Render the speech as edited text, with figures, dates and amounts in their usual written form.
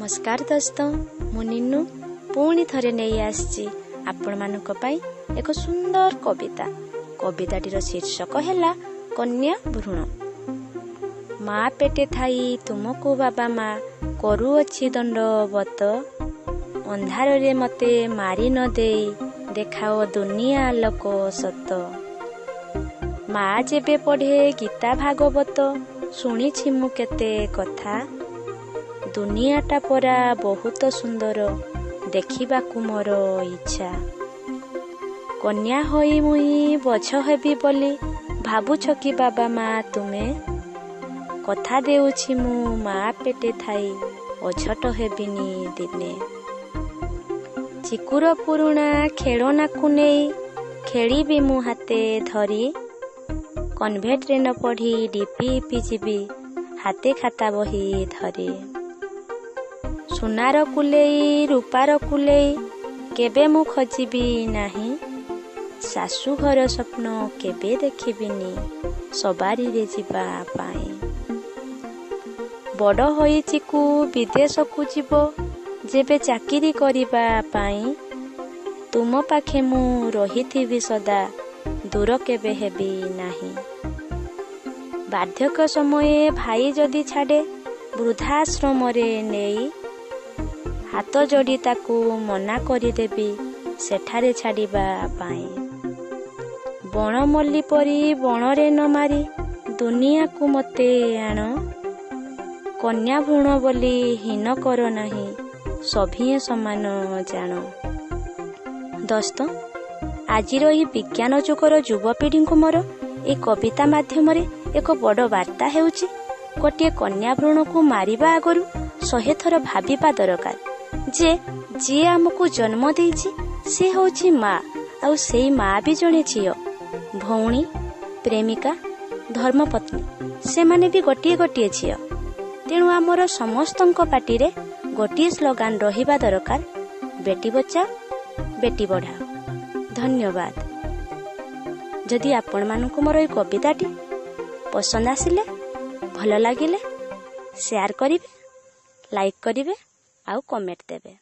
नमस्कार दोस्तों, मु निन्नू पुणी थरे नहीं आसी आपण मानक पई एक सुंदर कविताटीर शीर्षक है कन्या भ्रूण। माँ पेटे थाई तुमको बाबा माँ करुअछि दंडवत, अंधार रे मते मारी न दे देखाओ दुनिया लोक सत। माँ जेबे पढ़े गीता भागवत शुणिछि मु केते कथा, दुनियाटा परा बहुत सुंदर देखिबाकू मोर इच्छा। कन्या होई मुई बछ हेबी बोली भाबुछ कि बाबा माँ तुमे, कथा देउछि मु माँ पेटे थाई अझट हेबिनी दिने। चिकुर पुरुणा खेलनाकू नेई खेलिबी मु हाते धरी, कन्भेंट रे न पढ़ी डीपी जीवी हाते खाता बही धरी। सुनार कुलेई रूपार कुलेई केबे मु खोजिबी नाही, शाशु घर स्वप्न केबे देखिबिनी सबारी रे जिबा पाई। बड़ होईची कु विदेश को जीवो जेबे चाकिरी करिबा पाई, तुम पाखे मु रहिथिबी सदा दूर केबे हेबी नाही। बार्धक्य समय भाई जदि छाड़े वृद्धाश्रम रे नेई, हाथ जोड़ी ताकू मना करिदेबी सेठारे छाड़िबा पाई। बण मल्ली परी बणरे न मारी दुनिया को मते आण, कन्या भ्रूण बोली हीन कर नाही सभिए समान जान। दोस्तों, आजिर ई विज्ञान जुगर युवपीढ़ी को मोर ए कविता माध्यम एक बड़ वार्ता हेउची, गोटे कन्या भ्रूण को मारिबा आगरु 100 थर भाबिबा दरकार जे आमको जन्म देइछि से होछि माँ, आउ सेई माँ भी जणे झियो, भौणी, प्रेमिका, धर्मपत्नी से माने भी गोटिए गोटिए झियो। तेणु आमर समस्तंक पाटी रे गोटिए स्लोगान रहिबा दरकार, बेटी बचाओ बेटी बढ़ाओ। धन्यवाद। जदि आपण मानकु मोर ए कविताटी पसंद आसिले, भल लागिले शेयर करिवे, लाइक करिवे आउ कमेंट देवे।